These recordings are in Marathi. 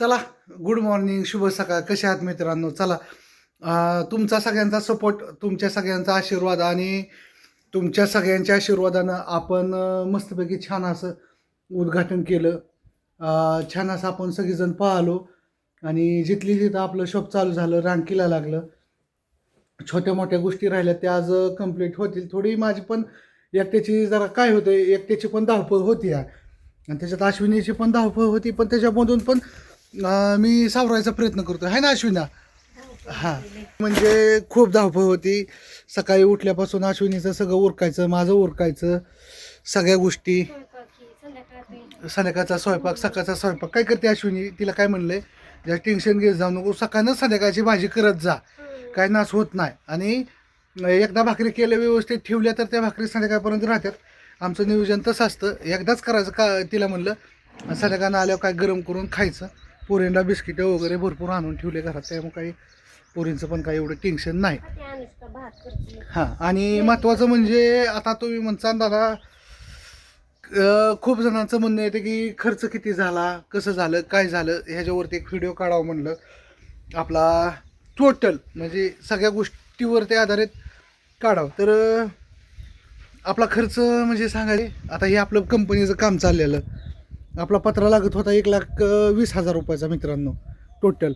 चला, गुड मॉर्निंग, शुभ सकाळ. कसे आहात मित्रांनो? चला, तुमचा सगळ्यांचा सपोर्ट, तुमच्या सगळ्यांचा आशीर्वाद आणि तुमच्या सगळ्यांच्या आशीर्वादानं आपण मस्तपैकी छान असं उद्घाटन केलं. छान असं आपण सगळेजण पाहिलो आणि जिथली तिथं आपलं शॉप चालू झालं, रांकीला लागलं. छोट्या मोठ्या गोष्टी राहिल्या त्या आज कंप्लीट होतील. थोडी माझी पण एकट्याची जरा काय होतं, एकट्याची पण धावपळ होती आणि त्याच्यात अश्विनीची पण धावपळ होती, पण त्याच्यामधून पण मी सावरायचा प्रयत्न करतो आहे ना अश्विना. हां, म्हणजे खूप धावपळ होती. सकाळी उठल्यापासून अश्विनीचं सगळं उरकायचं, माझं उरकायचं, सगळ्या गोष्टी. संध्याकाळचा स्वयंपाक, सकाळचा स्वयंपाक. काय करते अश्विनी? तिला काय म्हणलंय, ज्या टेन्शन घेत जाऊ नको, सकाळनं संध्याकाळची भाजी करत जा, काय नाश होत नाही. आणि एकदा भाकरी केल्या व्यवस्थित ठेवल्या तर त्या भाकरी संध्याकाळपर्यंत राहतात. आमचं नियोजन तसं असतं, एकदाच करायचं. का तिला म्हणलं संध्याकाळनं आल्यावर काय गरम करून खायचं. पोरींना बिस्किटं वगैरे भरपूर आणून ठेवले घरात, त्यामुळे काही पोरींचं पण काही एवढं टेन्शन नाही. हां, आणि महत्त्वाचं म्हणजे आता तुम्ही म्हणता दादा, खूप जणांचं म्हणणं येतं की खर्च किती झाला, कसं झालं, काय झालं, ह्याच्यावरती एक व्हिडिओ काढावं म्हणलं. आपला टोटल म्हणजे सगळ्या गोष्टीवरती आधारित काढावं. तर आपला खर्च म्हणजे सांगायचे, आता हे आपलं कंपनीचं काम चाललेलं, आपला पत्रा लागत होता 1,20,000 रुपयाचा मित्रांनो. टोटल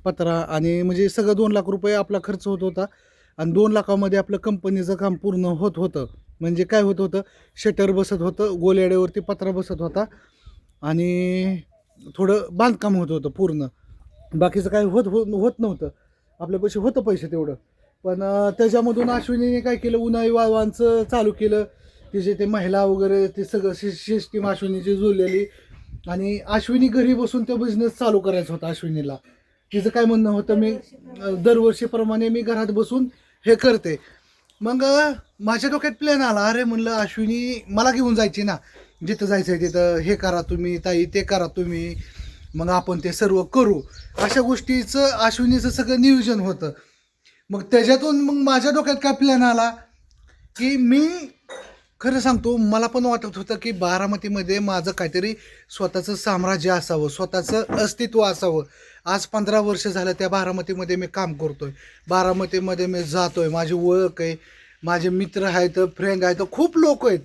पत्रा आणि म्हणजे सगळं 2 लाख रुपये आपला खर्च होत होता. आणि 2 लाखामध्ये आपलं कंपनीचं काम पूर्ण होत होतं. म्हणजे काय होत होतं, शटर बसत होतं, गोल्याड्यावरती पत्रा बसत होता आणि थोडं बांधकाम होत होतं पूर्ण. बाकीचं काय होत नव्हतं. आपल्यापाशी होतं पैसे तेवढं. पण त्याच्यामधून अश्विनीने काय केलं, उन्हाळी वाळवांचं चालू केलं. तिचे ते महिला वगैरे ते सगळं सिस्टीम अश्विनीची जुळलेली. आणि अश्विनी घरी बसून तो बिझनेस चालू करायचा होता अश्विनीला. तिचं काय म्हणणं होतं, मी दरवर्षीप्रमाणे मी घरात बसून हे करते. मग माझ्या डोक्यात प्लॅन आला. अरे म्हणलं अश्विनी मला घेऊन जायची ना, जिथं जायचं आहे तिथं, हे करा तुम्ही ताई, ते करा तुम्ही, मग आपण ते सर्व करू. अशा गोष्टीचं अश्विनीचं सगळं नियोजन होतं. मग त्याच्यातून मग माझ्या डोक्यात काय प्लॅन आला की मी खरं सांगतो, मला पण वाटत होतं की बारामतीमध्ये माझं काहीतरी स्वतःचं साम्राज्य असावं, स्वतःचं अस्तित्व असावं. आज 15 वर्ष झालं त्या बारामतीमध्ये मी काम करतोय. बारामतीमध्ये मी जातोय, माझी ओळख आहे, माझे मित्र आहेत, फ्रेंड आहेत, खूप लोक आहेत.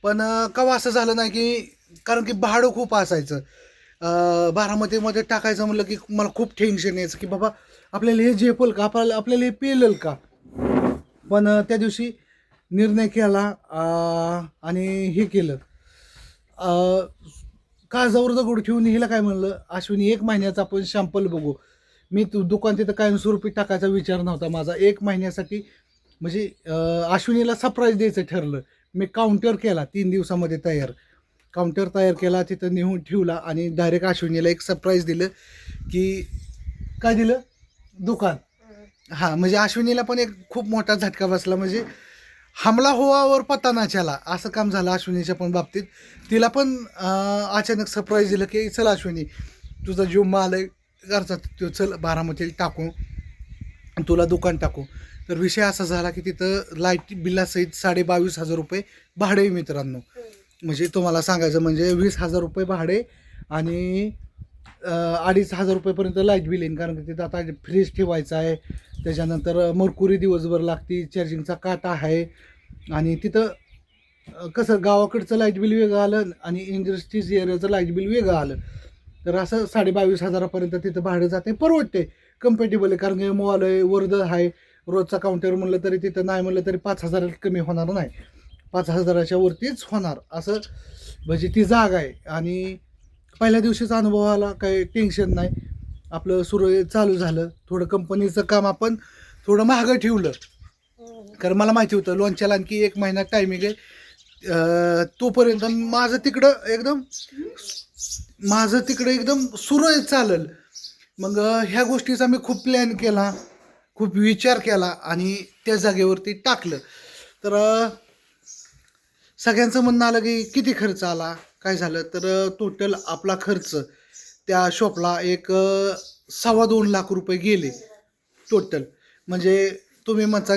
पण केव्हा असं झालं नाही की, कारण की भाडं खूप असायचं. बारामतीमध्ये टाकायचं म्हणलं की मला खूप टेन्शन यायचं की बाबा आपल्याला हे झेपल का, आपल्याला हे पेलेल का. पण त्या दिवशी निर्णय केला आणि हे केलं. काळजावर दगड ठेवून हिला काय म्हणलं, अश्विनी 1 महिन्याचा आपण शॅम्पल बघू. मी दुकान तिथं कायमस्वरूपी टाकायचा विचार नव्हता माझा. 1 महिन्यासाठी म्हणजे अश्विनीला सरप्राईज द्यायचं ठरलं. मी काउंटर केला 3 दिवसामध्ये तयार. काउंटर तयार केला, तिथं नेऊन ठेवला आणि डायरेक्ट अश्विनीला एक सरप्राईज दिलं की, काय दिलं, दुकान. हां, म्हणजे अश्विनीला पण एक खूप मोठा झटका बसला. म्हणजे हमला हुआवर पता ना चला असं काम झालं अश्विनीच्या पण बाबतीत. तिला पण अचानक सरप्राईज दिलं की चल अश्विनी, तुझा जीव माल आहे घरचा, तो चल बारामतीला टाकू, तुला दुकान टाकू. तर विषय असा झाला की तिथं लाईट बिलासहित 22,500 रुपये भाडे आहे मित्रांनो. म्हणजे तुम्हाला सांगायचं म्हणजे 20,000 रुपये भाडे आणि 2,500 रुपयेपर्यंत लाईट बिल येईल. कारण की तिथं आता फ्रीज ठेवायचा आहे, त्याच्यानंतर मरकुरी दिवसभर लागते, चार्जिंगचा काटा आहे. आणि तिथं कसं गावाकडचं लाईट बिल वेगळं आलं आणि इंडस्ट्रीज एरियाचं लाईट बिल वेगळं आलं. तर असं 22,500पर्यंत तिथं भाडं जाते, परवडते, कम्फर्टेबल आहे. कारण की मॉल आहे, वर्दळ आहे, रोजचा काउंटर म्हणलं तरी तिथं नाही म्हणलं तरी 5,000 कमी होणार नाही, 5,000च्या वरतीच होणार असं. म्हणजे ती जागा आहे. आणि पहिल्या दिवशीचा अनुभव आला, काही टेन्शन नाही, आपलं सुरळीत चालू झालं. थोडं कंपनीचं काम आपण थोडं महागं ठेवलं, कारण मला माहिती होतं लोणच्याला आणखी 1 महिना टायमिंग आहे. तोपर्यंत माझं तिकडं एकदम सुरळीत चालेल. मग ह्या गोष्टीचा मी खूप प्लॅन केला, खूप विचार केला आणि त्या जागेवरती टाकलं. तर सगळ्यांचं म्हणणं आलं की किती खर्च आला, काय झालं. तर टोटल आपला खर्च त्या शॉपला एक 2.25 लाख रुपये गेले टोटल. म्हणजे तुम्ही म्हणता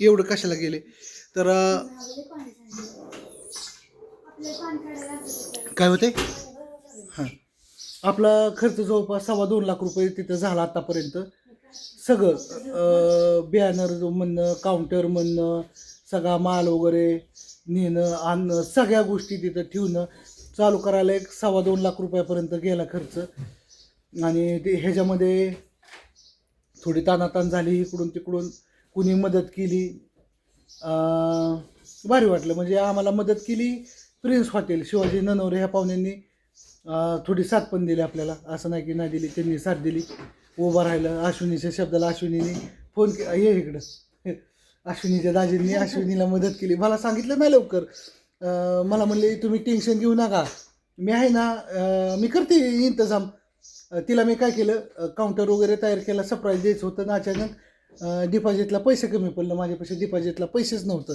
एवढं कशाला गेले, तर काय होते, हां आपला खर्च जवळपास 2.25 लाख रुपये तिथं झाला आतापर्यंत. सगळं बॅनर म्हणणं, काउंटर म्हणणं, सगळा माल वगैरे नेणं आणणं, सगळ्या गोष्टी तिथं ठेवणं चालू करायला एक 2.25 लाख रुपयापर्यंत गेला खर्च. आणि ते ह्याच्यामध्ये थोडी तानातान झाली, इकडून तिकडून कुणी मदत केली, भारी वाटलं. म्हणजे आम्हाला मदत केली प्रिन्स हॉटेल शिवाजी ननवरे ह्या पाहुण्यांनी, थोडी साथ पण दिली आपल्याला, असं नाही की नाही दिली, त्यांनी साथ दिली. उभं राहिलं. अश्विनीच्या शब्दाला अश्विनीने फोन ये इकडं अश्विनीच्या दाजींनी अश्विनीला मदत केली. मला सांगितलं नाही लवकर, मला म्हणले तुम्ही टेन्शन घेऊ नका, मी आहे ना, मी करते इंतजाम. तिला मी काय केलं, काउंटर वगैरे तयार केला, सरप्राईज द्यायचं होतं ना. अचानक डिपॉझिटला पैसे कमी पडलं, माझ्यापाशी डिपॉझिटला पैसेच नव्हतं.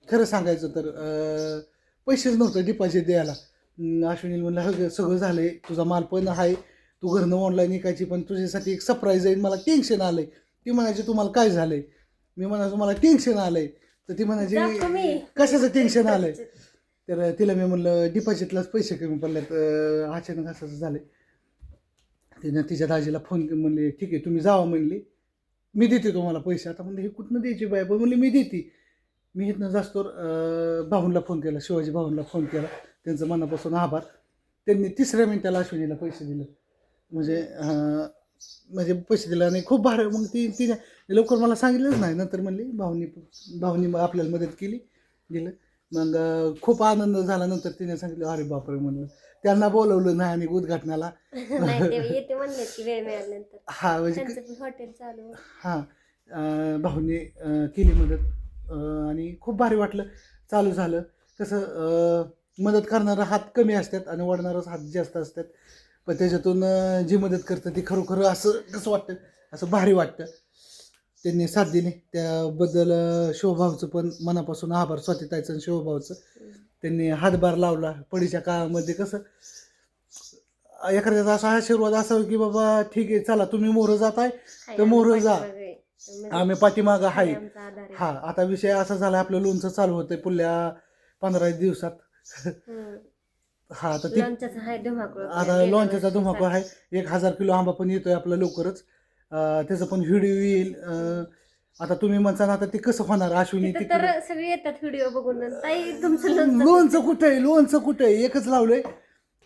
खरं सांगायचं तर पैसेच नव्हतं डिपॉझिट द्यायला. अश्विनी म्हणलं हं सगळं झालं आहे, तुझा माल पण आहे, तू घरनं ऑनलाईन विकायची, पण तुझ्यासाठी एक सरप्राईज आहे, मला टेन्शन आलं आहे. ती म्हणायची तुम्हाला काय झालं आहे, मी म्हणायचो मला टेन्शन आलं आहे. तर ती म्हणायची कशाचं टेन्शन आलं आहे. तर तिला मी म्हणलं डिपॉझिटलाच पैसे कमी पडलेत, अचानक असं झालं. तिनं तिच्या दाजीला फोन म्हणले ठीक आहे तुम्ही जावा म्हणली, मी देते तुम्हाला पैसे. आता म्हणले हे कुठनं द्यायची बाय, पण म्हणले मी देते. मी इथनं जास्तोर भाऊंला फोन केला, शिवाजी भाऊंला फोन केला, त्यांचं मनापासून आभार. त्यांनी 3ऱ्या मिनिटाला अश्विनीला पैसे दिले. म्हणजे पैसे दिले आणि खूप भारी. मग तिने लवकर मला सांगितलंच नाही, नंतर म्हणली भाऊनी आपल्याला मदत केली, दिलं. मग खूप आनंद झाला. नंतर तिने सांगितलं अरे बापरे म्हणलं, त्यांना बोलवलं नाही आणि उद्घाटनाला हा म्हणजे हॉटेल चालू हां भाऊनी केली मदत आणि खूप भारी वाटलं. चालू झालं कसं, मदत करणारा हात कमी असतात आणि वडणारच हात जास्त असतात, पण त्याच्यातून जी मदत करतं ती खरोखर असं कसं वाटतं, असं भारी वाटतं. त्यांनी साथ दिली त्याबद्दल शिवभाऊचं पण मनापासून आभार. स्वातीताईचं आणि शिवभाऊचं, त्यांनी हातभार लावला. पडीच्या काळामध्ये कसं एखाद्याचा असा आशीर्वाद असावा की बाबा ठीक आहे चला तुम्ही मोरं जाताय तर मोरं जा, आम्ही पाठीमागं आहे. हा आता विषय असा झाला, आपलं लोणचं चालू होतंय पुढल्या 15 दिवसात. हा तर ती आता लोणच्याचा धुमाकूळ आहे. 1000 किलो आंबा पण येतोय आपला लवकरच, त्याचं पण व्हिडिओ येईल. आता तुम्ही म्हणता ना आता ते कसं होणार, अश्विनी तर सगळे येतात व्हिडिओ बघून, लोणचं कुठे आहे, लोणचं कुठे आहे, एकच लावलंय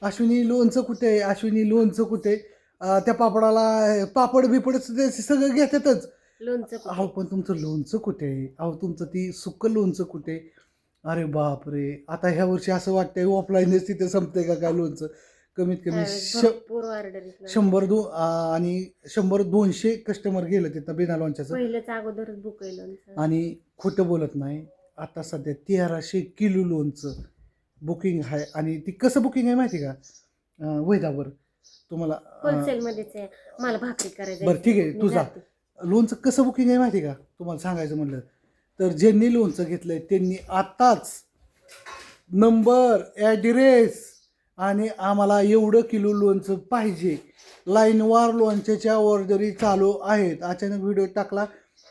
अश्विनी लोणचं कुठे आहे, अश्विनी लोणचं कुठे आहे. त्या पापडाला पापड बिपड सगळं घेतातच, लोणचं. अहो पण तुमचं लोणचं कुठे आहे, अहो तुमचं ती सुक्कं लोणचं कुठे. अरे बापरे, आता ह्या वर्षी असं वाटतंय ऑफलाईनच तिथे संपतंय का काय लोणचं. कमीत कमी 100 आणि 100-200 कस्टमर गेलं तिथं बिना लोणच्याचं, पहिलंच अगोदरच बुक आहे लोणचं. आणि खोटं बोलत नाही, आता सध्या 1300 किलो लोणचं बुकिंग आहे. आणि ती कसं बुकिंग आहे माहिती का, वैदावर तुम्हाला होलसेलमध्येच आहे, मला भाकरी करायची. बरं ठीक आहे, तुझा लोणचं कसं बुकिंग आहे माहिती का तुम्हाला सांगायचं म्हणलं तर, ज्यांनी लोणचं घेतलंय त्यांनी आताच नंबर ॲड्रेस आणि आम्हाला एवढं किलो लोणचं पाहिजे, लाईनवार लोणच्याच्या ऑर्डरी चालू आहेत. अचानक व्हिडिओ टाकला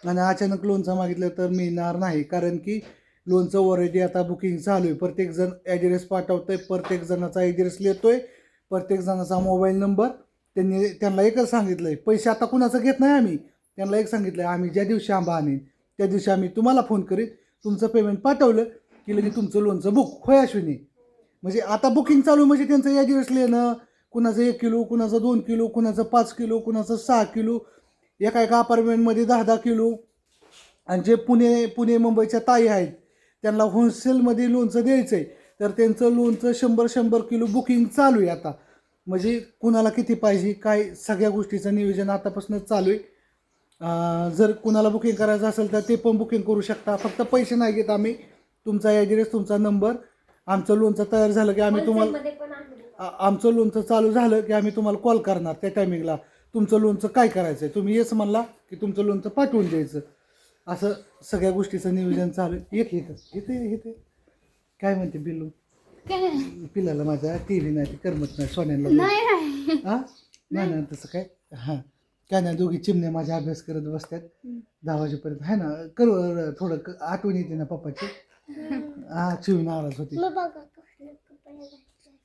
आणि अचानक लोणचं मागितलं तर मिळणार नाही, कारण की लोणचं ऑलरेडी आता बुकिंग चालू आहे. प्रत्येकजण ॲड्रेस पाठवतोय, प्रत्येक जणाचा ॲड्रेस लिहितोय, प्रत्येक जणाचा मोबाईल नंबर. त्यांना एकच सांगितलं आहे, पैसे आता कुणाचं घेत नाही आम्ही, त्यांना एक सांगितलं आहे आम्ही ज्या दिवशी आंबा आणेन त्या दिवशी आम्ही तुम्हाला फोन करीन, तुमचं पेमेंट पाठवलं की लगेच तुमचं लोणचं बुक होय अश्विनी. म्हणजे आता बुकिंग चालू म्हणजे त्यांचं ॲड्रेस लिहिणं, कुणाचं 1 किलो, कुणाचं 2 किलो, कुणाचं 5 किलो, कुणाचं 6 किलो, एका अपार्टमेंटमध्ये 10-10 किलो. आणि जे पुणे मुंबईच्या ताई आहेत त्यांना होलसेलमध्ये लोणचं द्यायचं आहे, तर त्यांचं लोणचं 100 किलो बुकिंग चालू आहे आता. म्हणजे कुणाला किती पाहिजे काय सगळ्या गोष्टीचं नियोजन आतापासूनच चालू आहे. जर कुणाला बुकिंग करायचं असेल तर ते पण बुकिंग करू शकता, फक्त पैसे नाही घेत आम्ही. तुमचा ॲड्रेस, तुमचा नंबर, आमचं लोणचं तयार झालं की आम्ही तुम्हाला, आमचं लोणचं चालू झालं की आम्ही तुम्हाला कॉल करणार त्या टायमिंगला, तुमचं लोणचं काय करायचं आहे, तुम्ही येस म्हणला की तुमचं लोणचं पाठवून द्यायचं. असं सगळ्या गोष्टीचं नियोजन चालू आहे. येते काय म्हणते बिल्लू, पिलाला माझ्या टी व्ही नाही करमत नाही, सोन्याला हां नाही तसं काय. हां काय नाही, दोघी चिमण्या माझ्या अभ्यास करत बसतात 10 वाजेपर्यंत आहे ना. करू थोडं आठवण येते ना पप्पाची. चिव नाराज होती.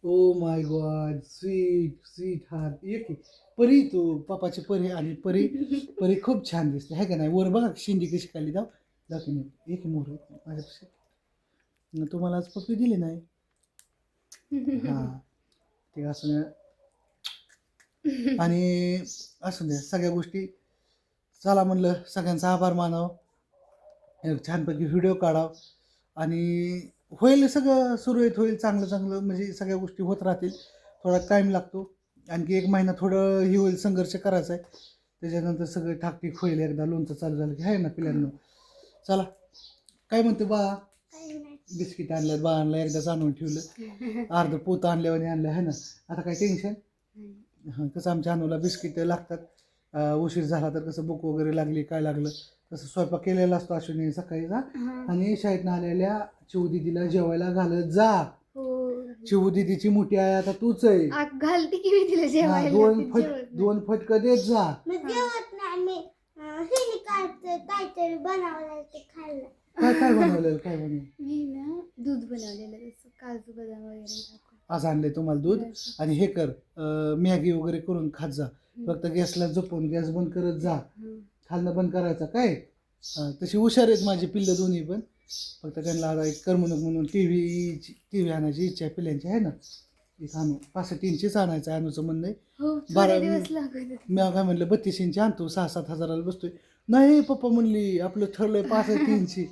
Oh my God, sweet sweet heart. ये की परी, तू पप्पाची परी, आणि परी परी खूप छान दिसते आहे का नाही. वर बघा शिंदी कशी खाली दाखवून एक मोर माझ्यापाशी. तुम्हाला आज पप्पी दिली नाही. हां, ते असं नाही. आणि असं द्या सगळ्या गोष्टी. चला म्हणलं सगळ्यांचा आभार मानावं, एक छानपैकी व्हिडिओ काढावं, आणि होईल सगळं सुरळीत होईल. चांगलं चांगलं म्हणजे सगळ्या गोष्टी होत राहतील. थोडा टाईम लागतो, आणखी 1 महिना थोडं हे होईल, संघर्ष करायचा आहे. त्याच्यानंतर सगळं ठाकठीक होईल. एकदा लोणचं चालू झालं की आहे ना पिल्यांना. चला, काय म्हणते बा, बिस्किट आणल्यात बाळांना एकदाच आणून ठेवलं. अर्ध पोतं आणल्यावर आणलं आहे ना. आता काय टेन्शन. हां, कसं आमच्या अनुला बिस्किट लागतात. उशीर झाला तर कसं भूक वगैरे लागली काय लागलं तसं स्वयंपाक केलेला असतो अश्विनी सकाळीचा. आणि शाळेतनं आलेल्या चिऊ दिदीला जेवायला घालत जा. चिऊ दिदीची मोठी आहे आता तूच आहे. घालते की मी तिला हा, जेवायला. दोन फटकं देत जा. काहीतरी बनवलं ते खाल्लं. काय काय बनवलेलं, काय बनवलं. मी ना दूध बनवलेलं जसं काजू बदाम वगैरे टाकून. आज आणले तुम्हाला दूध. आणि हे कर, मॅगी वगैरे करून खात जा. फक्त गॅसला जपून गॅस बंद करत जा. खालनं बंद करायचा काय. तशी हुशार आहेत माझी पिल्लं दोन्ही पण. फक्त त्यांना आता एक करमणूक म्हणून टी व्ही आणायची इच्छा आहे पिल्यांची आहे ना. एक आणू 65 इंचीच आणायचं आहे अनुचं म्हणणं आहे. 12 मी काय म्हणलं 32 इंची आणतो, 6-7 हजाराला बसतोय. नाही पप्पा म्हणली आपलं ठरलंय 65 इंची.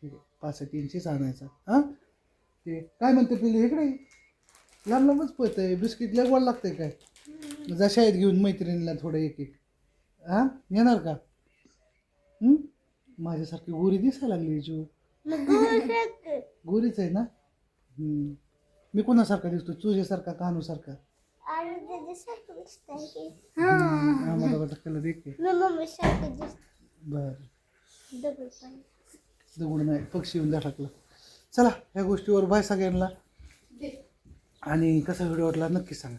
ठीक आहे 65 इंचीच आणायचा. हां, ते काय म्हणते पिल्ली इकडे लांब लांबच पळत आहे. बिस्किट लय गोड लागतंय काय. जा शाळेत घेऊन मैत्रिणीला थोडं एक हां येणार का. माझ्यासारखी गोरी दिसायला लागली जीव. गोरीच आहे ना. मी कोणासारखा दिसतो, तुझ्यासारखा का अनुसारखा. आम्हाला कलर एक बर दगड नाही पक्षी येऊन टाकला. चला ह्या गोष्टीवर बाय सगळ्यांना. आणि कसा व्हिडिओ वाटला नक्की सांगा.